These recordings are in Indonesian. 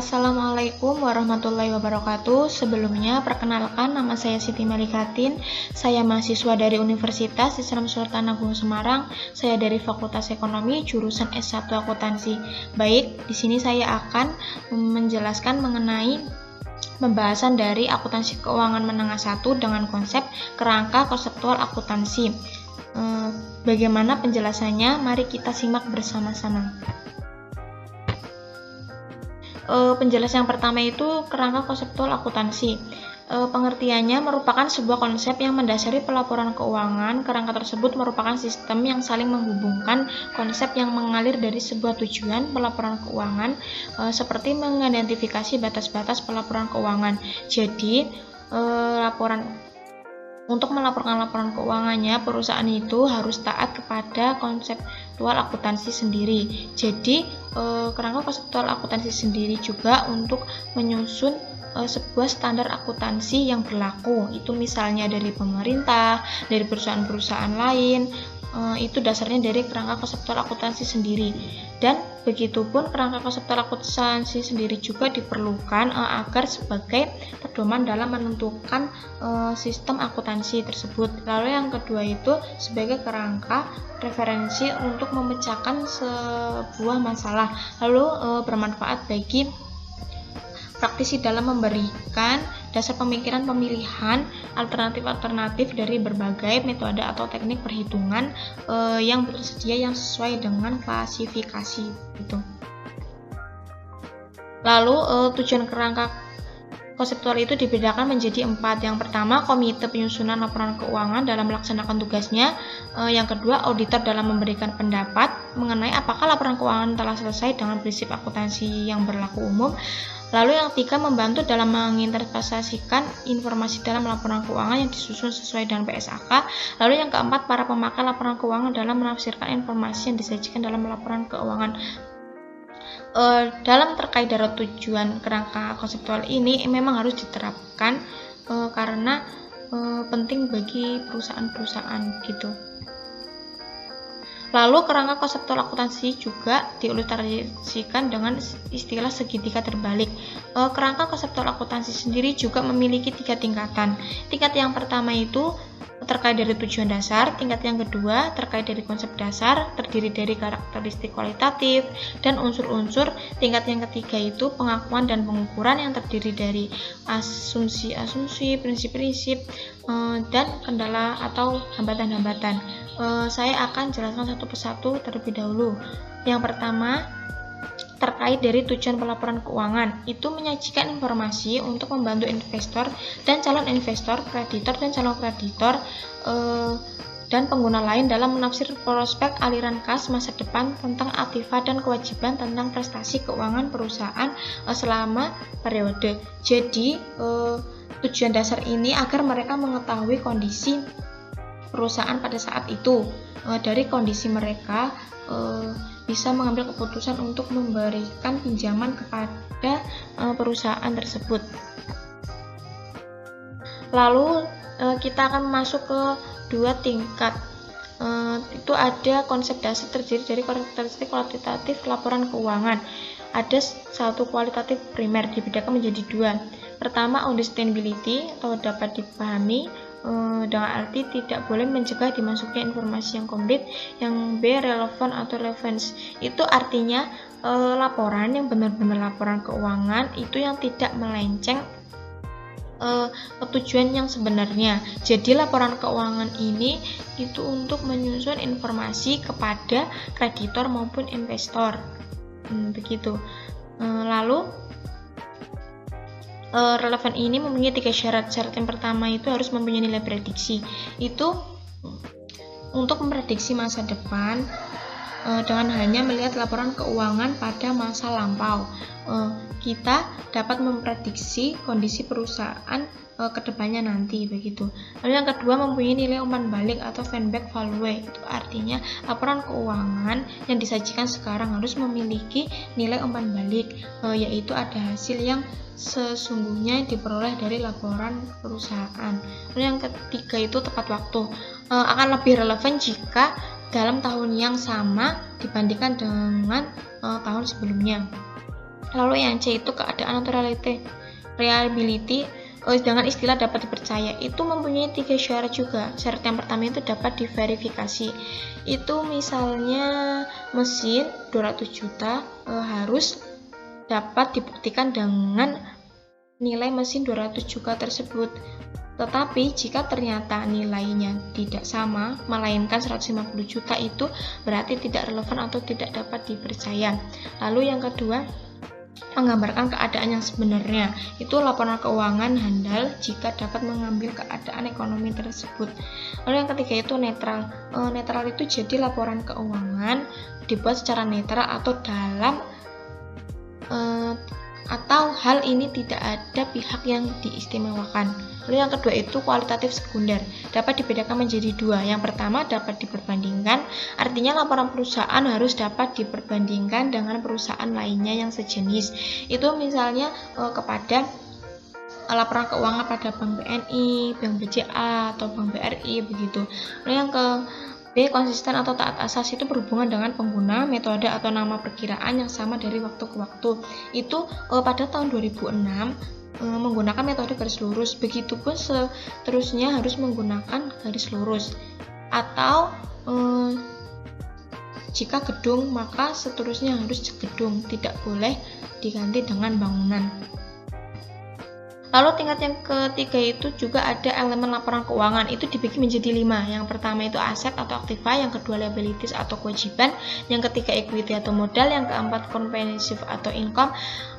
Assalamualaikum warahmatullahi wabarakatuh. Sebelumnya, perkenalkan nama saya Siti Malikatin. Saya mahasiswa dari Universitas Islam Sultan Agung Semarang. Saya dari Fakultas Ekonomi, jurusan S1 Akuntansi. Baik, di sini saya akan menjelaskan mengenai pembahasan dari akuntansi keuangan menengah 1 dengan konsep kerangka konseptual akuntansi. Bagaimana penjelasannya? Mari kita simak bersama-sama. Penjelasan yang pertama itu kerangka konseptual akuntansi. Pengertiannya merupakan sebuah konsep yang mendasari pelaporan keuangan. Kerangka tersebut merupakan sistem yang saling menghubungkan konsep yang mengalir dari sebuah tujuan pelaporan keuangan, seperti mengidentifikasi batas-batas pelaporan keuangan. Jadi, untuk melaporkan laporan keuangannya, perusahaan itu harus taat kepada konseptual akuntansi sendiri. Jadi, kerangka konseptual akuntansi sendiri juga untuk menyusun sebuah standar akuntansi yang berlaku. Itu misalnya dari pemerintah, dari perusahaan-perusahaan lain, itu dasarnya dari kerangka konseptual akuntansi sendiri. Dan begitupun kerangka konseptual akuntansi sendiri juga diperlukan agar sebagai pedoman dalam menentukan sistem akuntansi tersebut. Lalu yang kedua itu sebagai kerangka referensi untuk memecahkan sebuah masalah, lalu bermanfaat bagi praktisi dalam memberikan dasar pemikiran pemilihan alternatif-alternatif dari berbagai metode atau teknik perhitungan yang tersedia yang sesuai dengan klasifikasi itu. Lalu tujuan kerangka konseptual itu dibedakan menjadi 4. Yang pertama, komite penyusunan laporan keuangan dalam melaksanakan tugasnya. Yang kedua, auditor dalam memberikan pendapat mengenai apakah laporan keuangan telah selesai dengan prinsip akuntansi yang berlaku umum. Lalu yang ketiga, membantu dalam menginterpretasikan informasi dalam laporan keuangan yang disusun sesuai dengan PSAK. Lalu yang keempat, para pemakai laporan keuangan dalam menafsirkan informasi yang disajikan dalam laporan keuangan. Dalam terkait dari tujuan kerangka konseptual ini memang harus diterapkan karena penting bagi perusahaan-perusahaan gitu. Lalu kerangka konseptual akuntansi juga diilustrasikan dengan istilah segitiga terbalik. Kerangka konseptual akuntansi sendiri juga memiliki 3 tingkatan. Tingkat yang pertama itu terkait dari tujuan dasar, tingkat yang kedua terkait dari konsep dasar, terdiri dari karakteristik kualitatif dan unsur-unsur. Tingkat yang ketiga itu pengakuan dan pengukuran yang terdiri dari asumsi-asumsi, prinsip-prinsip, dan kendala atau hambatan-hambatan. Saya akan jelaskan satu persatu terlebih dahulu. Yang pertama, terkait dari tujuan pelaporan keuangan, itu menyajikan informasi untuk membantu investor dan calon investor, kreditor dan calon kreditor, dan pengguna lain dalam menafsir prospek aliran kas masa depan tentang aktiva dan kewajiban tentang prestasi keuangan perusahaan selama periode. Jadi, tujuan dasar ini agar mereka mengetahui kondisi perusahaan pada saat itu. Dari kondisi mereka bisa mengambil keputusan untuk memberikan pinjaman kepada perusahaan tersebut. Lalu kita akan masuk ke 2 tingkat. Itu ada konsep dasar terdiri dari karakteristik kualitatif laporan keuangan. Ada 1 kualitatif primer, dibedakan menjadi 2. Pertama, understandability atau dapat dipahami, dengan arti tidak boleh mencegah dimasuknya informasi yang komplit. Yang B, relevan atau relevance, itu artinya laporan yang benar-benar laporan keuangan itu yang tidak melenceng ke tujuan yang sebenarnya. Jadi laporan keuangan ini itu untuk menyusun informasi kepada kreditor maupun investor, begitu. Lalu relevan ini mempunyai 3 syarat. Syarat yang pertama itu harus mempunyai nilai prediksi. Itu untuk memprediksi masa depan dengan hanya melihat laporan keuangan pada masa lampau. Kita dapat memprediksi kondisi perusahaan ke depannya nanti, begitu. Lalu yang kedua, mempunyai nilai umpan balik atau feedback value. Itu artinya laporan keuangan yang disajikan sekarang harus memiliki nilai umpan balik, yaitu ada hasil yang sesungguhnya diperoleh dari laporan perusahaan. Lalu yang ketiga itu tepat waktu. Akan lebih relevan jika dalam tahun yang sama dibandingkan dengan tahun sebelumnya. Lalu yang C itu keadaan atau reliability dengan istilah dapat dipercaya. Itu mempunyai 3 syarat juga. Syarat yang pertama itu dapat diverifikasi. Itu misalnya mesin 200 juta harus dapat dibuktikan dengan nilai mesin 200 juta tersebut. Tetapi jika ternyata nilainya tidak sama, melainkan 150 juta, itu berarti tidak relevan atau tidak dapat dipercaya. Lalu yang kedua, menggambarkan keadaan yang sebenarnya. Itu laporan keuangan handal jika dapat mengambil keadaan ekonomi tersebut. Lalu yang ketiga itu netral. Netral itu jadi laporan keuangan dibuat secara netral atau dalam atau hal ini tidak ada pihak yang diistimewakan. Lalu yang kedua itu kualitatif sekunder, dapat dibedakan menjadi 2. Yang pertama dapat diperbandingkan, artinya laporan perusahaan harus dapat diperbandingkan dengan perusahaan lainnya yang sejenis. Itu misalnya kepada laporan keuangan pada Bank BNI, Bank BCA, atau Bank BRI begitu. Lalu yang ke B, konsisten atau taat asas, itu berhubungan dengan pengguna, metode atau nama perkiraan yang sama dari waktu ke waktu. Itu pada tahun 2006 menggunakan metode garis lurus, begitupun seterusnya harus menggunakan garis lurus. Atau jika gedung, maka seterusnya harus gedung, tidak boleh diganti dengan bangunan. Lalu tingkat yang ketiga itu juga ada elemen laporan keuangan, itu dibagi menjadi 5. Yang pertama itu aset atau aktiva, yang kedua liabilities atau kewajiban, yang ketiga equity atau modal, yang keempat comprehensive atau income,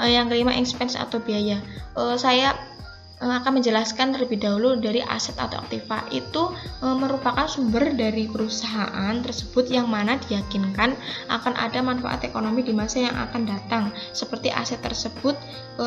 yang kelima expense atau biaya. Saya akan menjelaskan terlebih dahulu dari aset atau aktiva. Itu merupakan sumber dari perusahaan tersebut yang mana diyakinkan akan ada manfaat ekonomi di masa yang akan datang. Seperti aset tersebut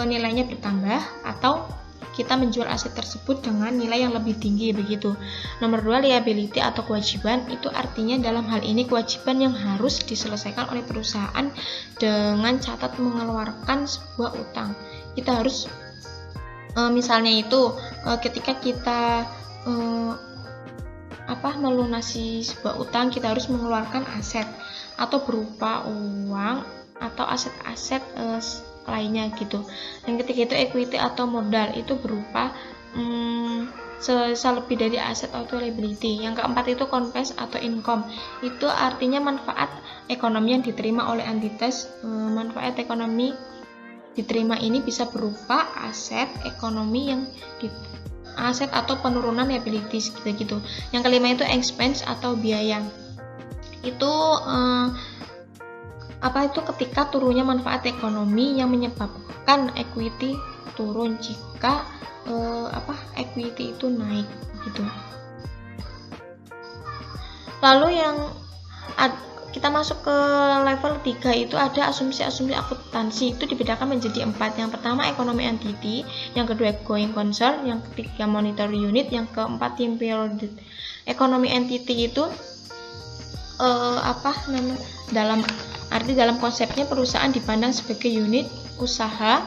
nilainya bertambah atau kita menjual aset tersebut dengan nilai yang lebih tinggi begitu. Nomor 2, liability atau kewajiban, itu artinya dalam hal ini kewajiban yang harus diselesaikan oleh perusahaan dengan catat mengeluarkan sebuah utang. Kita harus misalnya itu ketika kita melunasi sebuah utang, kita harus mengeluarkan aset atau berupa uang atau aset-aset lainnya gitu. Yang ketiga itu equity atau modal, itu berupa lebih dari aset atau liability. Yang keempat itu conveyance atau income, itu artinya manfaat ekonomi yang diterima oleh entitas. Manfaat ekonomi diterima ini bisa berupa aset ekonomi yang aset atau penurunan liabilities gitu. Yang kelima itu expense atau biaya, itu ketika turunnya manfaat ekonomi yang menyebabkan equity turun jika equity itu naik gitu. Lalu yang kita masuk ke level 3 itu ada asumsi-asumsi akuntansi, itu dibedakan menjadi 4. Yang pertama ekonomi entity, yang kedua going concern, yang ketiga monetary unit, yang keempat time period. Ekonomi entity itu dalam konsepnya perusahaan dipandang sebagai unit usaha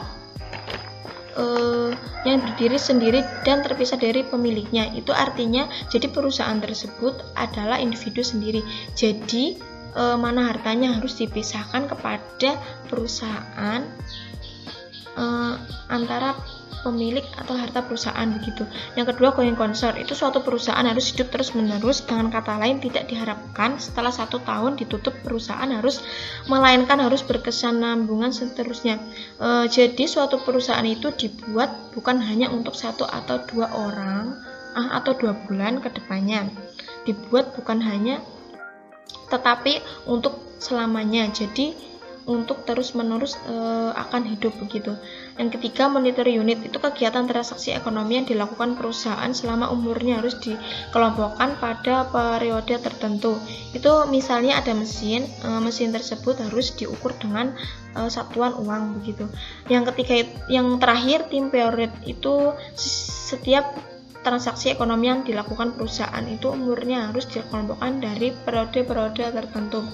yang berdiri sendiri dan terpisah dari pemiliknya. Itu artinya jadi perusahaan tersebut adalah individu sendiri. Jadi mana hartanya harus dipisahkan kepada perusahaan antara pemilik atau harta perusahaan begitu. Yang kedua going concern, itu suatu perusahaan harus hidup terus menerus, dengan kata lain tidak diharapkan setelah 1 tahun ditutup perusahaan melainkan harus berkesinambungan seterusnya. Jadi suatu perusahaan itu dibuat bukan hanya untuk 1 atau 2 orang atau 2 bulan ke depannya, dibuat bukan hanya tetapi untuk selamanya, jadi untuk terus-menerus akan hidup begitu. Yang ketiga monetary unit, itu kegiatan transaksi ekonomi yang dilakukan perusahaan selama umurnya harus dikelompokkan pada periode tertentu. Itu misalnya ada mesin tersebut harus diukur dengan satuan uang begitu. Yang terakhir time period, itu setiap transaksi ekonomi yang dilakukan perusahaan itu umurnya harus dikelompokkan dari periode-periode tertentu.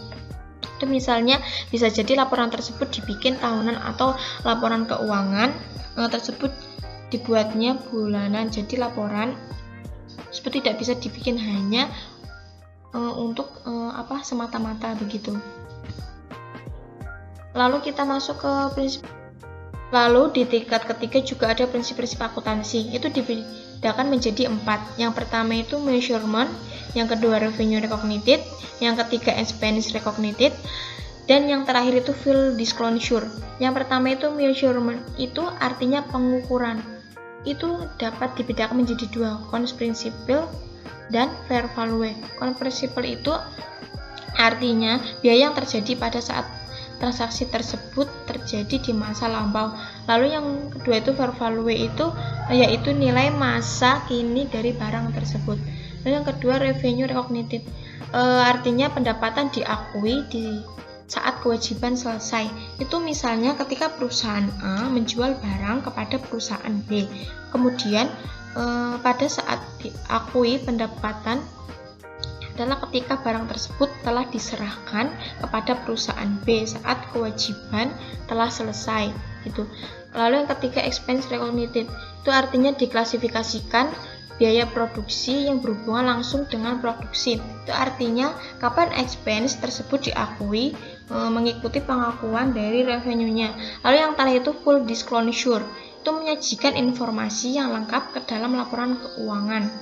Itu misalnya bisa jadi laporan tersebut dibikin tahunan atau laporan keuangan tersebut dibuatnya bulanan. Jadi laporan tersebut tidak bisa dibikin hanya untuk semata-mata begitu. Lalu kita masuk ke prinsip Lalu di tingkat ketiga juga ada prinsip-prinsip akuntansi, itu dibedakan menjadi 4. Yang pertama itu measurement, yang kedua revenue recognited, yang ketiga expense recognited, dan yang terakhir itu full disclosure. Yang pertama itu measurement, itu artinya pengukuran. Itu dapat dibedakan menjadi 2, cost principle dan fair value. Cost principle itu artinya biaya yang terjadi pada saat transaksi tersebut terjadi di masa lampau. Lalu yang kedua itu fair value, itu yaitu nilai masa kini dari barang tersebut. Lalu yang kedua revenue recognited, artinya pendapatan diakui di saat kewajiban selesai. Itu misalnya ketika perusahaan A menjual barang kepada perusahaan B, kemudian pada saat diakui pendapatan adalah ketika barang tersebut telah diserahkan kepada perusahaan B saat kewajiban telah selesai gitu. Lalu yang ketiga expense recognited, itu artinya diklasifikasikan biaya produksi yang berhubungan langsung dengan produksi. Itu artinya kapan expense tersebut diakui mengikuti pengakuan dari revenue-nya. Lalu yang terakhir itu full disclosure, itu menyajikan informasi yang lengkap ke dalam laporan keuangan.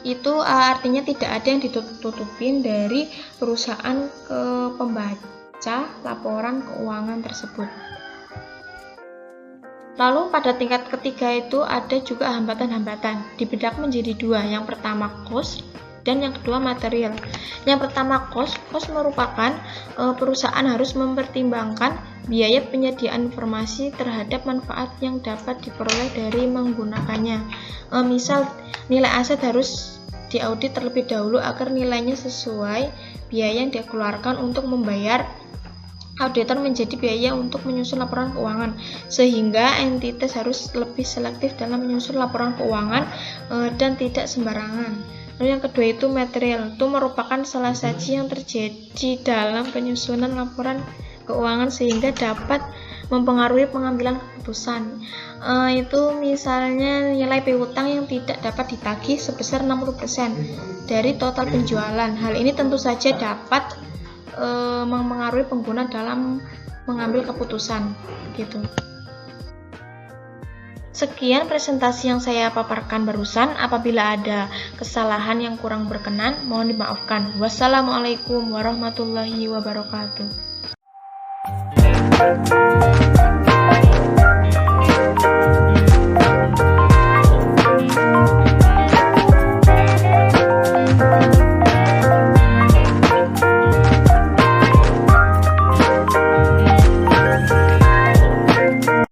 Itu artinya tidak ada yang ditutupin dari perusahaan ke pembaca laporan keuangan tersebut. Lalu pada tingkat ketiga itu ada juga hambatan-hambatan, dibedakan menjadi 2. Yang pertama cost dan yang kedua material. Yang pertama cost merupakan perusahaan harus mempertimbangkan biaya penyediaan informasi terhadap manfaat yang dapat diperoleh dari menggunakannya. Misal nilai aset harus diaudit terlebih dahulu agar nilainya sesuai biaya yang dikeluarkan untuk membayar auditor menjadi biaya untuk menyusun laporan keuangan, sehingga entitas harus lebih selektif dalam menyusun laporan keuangan dan tidak sembarangan. Lalu yang kedua itu material, itu merupakan salah saji yang terjadi dalam penyusunan laporan keuangan sehingga dapat mempengaruhi pengambilan keputusan. Itu misalnya nilai piutang yang tidak dapat ditagih sebesar 60% dari total penjualan. Hal ini tentu saja dapat mempengaruhi pengguna dalam mengambil keputusan gitu. Sekian presentasi yang saya paparkan barusan. Apabila ada kesalahan yang kurang berkenan, mohon dimaafkan. Wassalamualaikum warahmatullahi wabarakatuh.